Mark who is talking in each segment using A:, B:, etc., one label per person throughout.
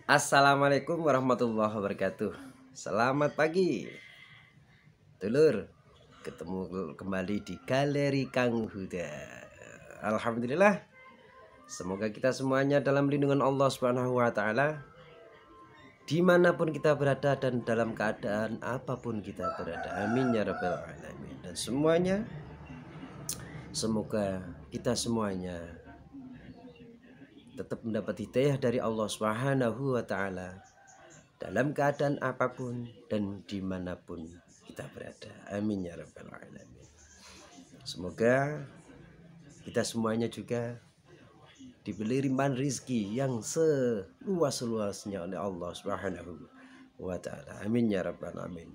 A: Assalamualaikum warahmatullahi wabarakatuh. Selamat pagi, Dulur. Ketemu kembali di Galeri Kang Huda. Alhamdulillah. Semoga kita semuanya dalam lindungan Allah Subhanahu wa taala dimanapun kita berada dan dalam keadaan apapun kita berada. Amin ya rabbal alamin. Dan semuanya semoga kita semuanya tetap mendapat hidayah dari Allah Subhanahu wa taala dalam keadaan apapun dan dimanapun kita berada. Amin ya rabbal alamin. Semoga kita semuanya juga diberi limpahan rizki yang seluas-luasnya oleh Allah Subhanahu wa taala. Amin ya rabbal alamin.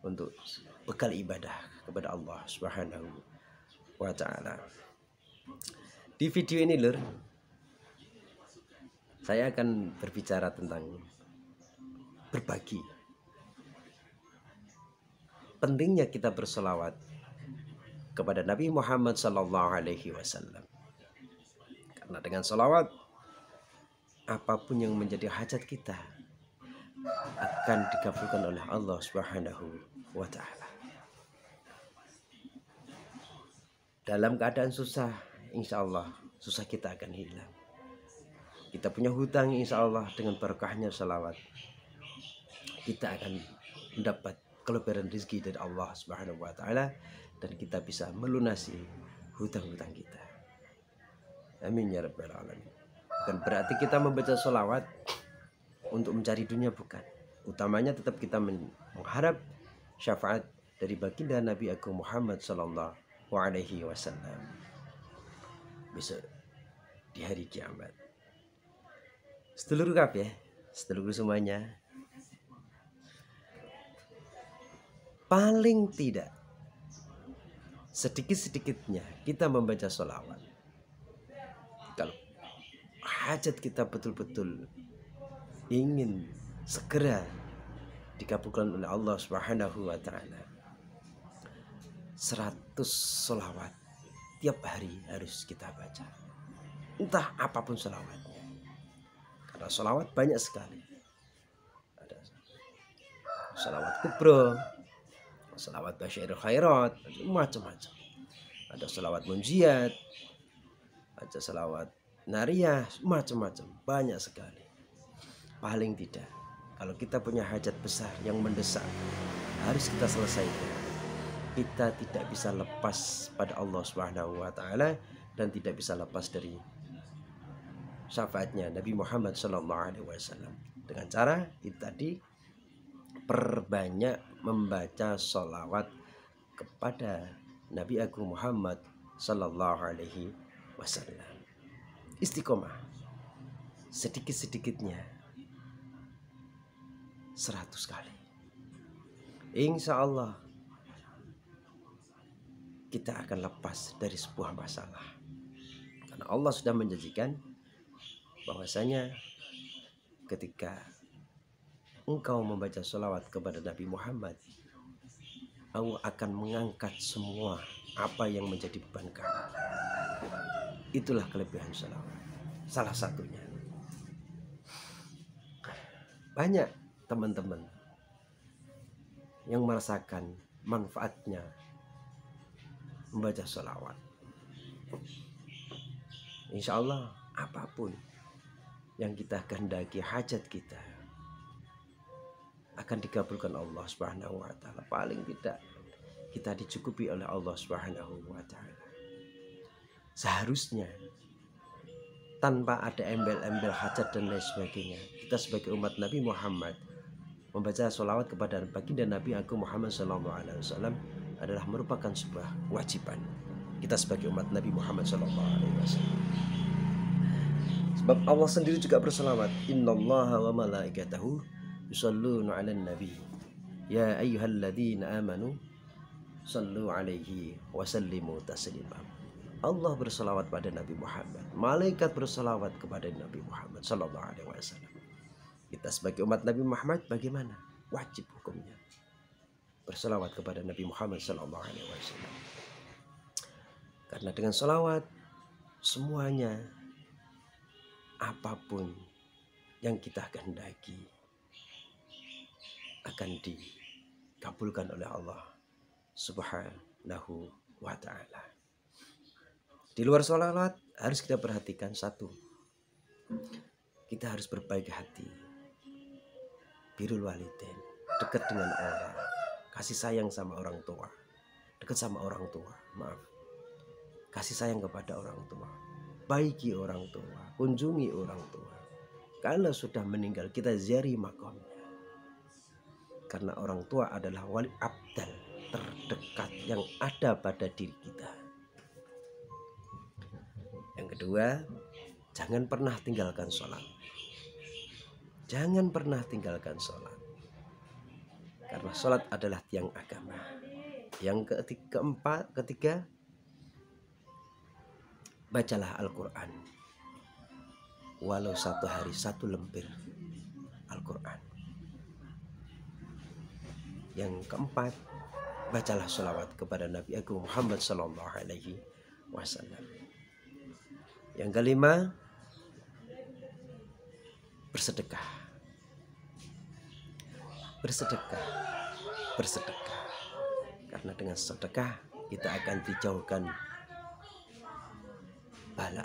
A: Untuk bekal ibadah kepada Allah Subhanahu wa taala. Di video ini lur, saya akan berbicara tentang berbagi. Pentingnya kita berselawat kepada Nabi Muhammad Sallallahu Alaihi Wasallam. Karena dengan selawat, apapun yang menjadi hajat kita akan dikabulkan oleh Allah Subhanahu wa taala. Dalam keadaan susah, insya Allah susah kita akan hilang. Kita punya hutang, insya Allah dengan berkahnya selawat kita akan mendapat kelebihan rezeki dari Allah Subhanahu wa taala dan kita bisa melunasi hutang-hutang kita. Amin ya rabbal alamin. Bukan berarti kita membaca sholawat untuk mencari dunia, bukan. Utamanya tetap kita mengharap syafaat dari baginda Nabi Agung Muhammad Sallallahu Alaihi Wasallam besok di hari kiamat. Sedulur kabeh, sedulur semuanya, paling tidak sedikit-sedikitnya kita membaca sholawat. Kalau hajat kita betul-betul ingin segera dikabulkan oleh Allah Subhanahu wa taala, 100 sholawat tiap hari harus kita baca. Entah apapun sholawatnya. Karena sholawat banyak sekali. Ada sholawat kubro, sholawat basyairul khairat, macam-macam. Ada sholawat munjiat, ada sholawat nariyah, macam-macam, banyak sekali. Paling tidak, kalau kita punya hajat besar yang mendesak harus kita selesaikan, kita tidak bisa lepas pada Allah Subhanahu wa taala dan tidak bisa lepas dari syafaatnya Nabi Muhammad Sallallahu Alaihi Wasallam. Dengan cara itu tadi, perbanyak membaca sholawat kepada Nabi Agung Muhammad Sallallahu Alaihi Wasallam. Istiqomah sedikit-sedikitnya 100 kali. Insya Allah kita akan lepas dari sebuah masalah. Karena Allah sudah menjanjikan bahwasanya ketika engkau membaca sholawat kepada Nabi Muhammad, Allah akan mengangkat semua apa yang menjadi beban kamu. Itulah kelebihan sholawat. Salah satunya. Banyak teman-teman yang merasakan manfaatnya membaca sholawat. Insya Allah apapun yang kita kehendaki, hajat kita akan dikabulkan Allah Subhanahu wa taala. Paling tidak kita dicukupi oleh Allah Subhanahu wa taala. Seharusnya tanpa ada embel-embel hajat dan lain sebagainya, kita sebagai umat Nabi Muhammad membaca sholawat kepada baginda Nabi Agung Muhammad Sallallahu Alaihi Wasallam adalah merupakan sebuah kewajiban kita sebagai umat Nabi Muhammad Sallallahu Alaihi Wasallam. Sebab Allah sendiri juga berselawat, Innallaha wa malaikatahu yusalluna 'alan nabi ya ayyuhalladzina amanu sallu 'alaihi wa sallimu taslima. Allah berselawat pada Nabi Muhammad, malaikat berselawat kepada Nabi Muhammad Sallallahu Alaihi Wasallam. Kita sebagai umat Nabi Muhammad bagaimana? Wajib hukumnya berselawat kepada Nabi Muhammad Sallallahu Alaihi Wasallam. Karena dengan selawat semuanya, apapun yang kita kehendaki akan dikabulkan oleh Allah Subhanahu wa ta'ala. Di luar sholawat harus kita perhatikan satu, kita harus berbaik hati, birrul walidain, dekat dengan orang, kasih sayang sama orang tua, dekat sama orang tua, kasih sayang kepada orang tua, baiki orang tua, kunjungi orang tua. Kalau sudah meninggal kita ziarahi makamnya, karena orang tua adalah wali abdal terdekat yang ada pada diri kita. Yang kedua, jangan pernah tinggalkan sholat. Jangan pernah tinggalkan sholat, karena sholat adalah tiang agama. Yang ketiga, bacalah Al-Quran, walau satu hari satu lembar Al-Quran. Yang keempat, bacalah sholawat kepada Nabi Agung Muhammad Sallallahu Alaihi Wasallam. Yang kelima, bersedekah. Bersedekah. Karena dengan sedekah kita akan dijauhkan bala.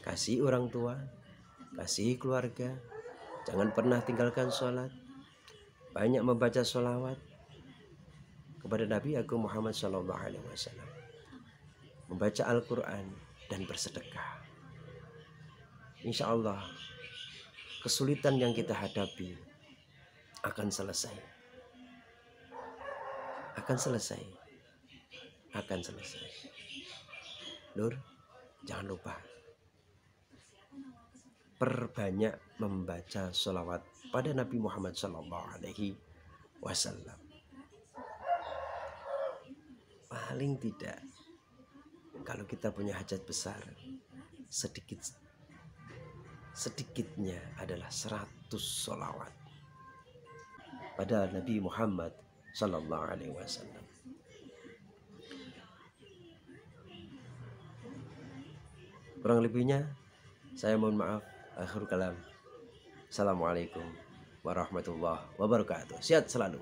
A: Kasih orang tua, kasih keluarga, jangan pernah tinggalkan sholat. Banyak membaca sholawat kepada Nabi Agung Muhammad Sallallahu Alaihi Wasallam, membaca Al-Quran dan bersedekah. Insya Allah kesulitan yang kita hadapi akan selesai. Nur, jangan lupa perbanyak membaca sholawat pada Nabi Muhammad Sallallahu Alaihi Wasallam. Paling tidak, kalau kita punya hajat besar, sedikitnya adalah 100 sholawat pada Nabi Muhammad Sallallahu Alaihi Wasallam. Kurang lebihnya saya mohon maaf. Akhirul kalam. Assalamualaikum warahmatullahi wabarakatuh. Sehat selalu.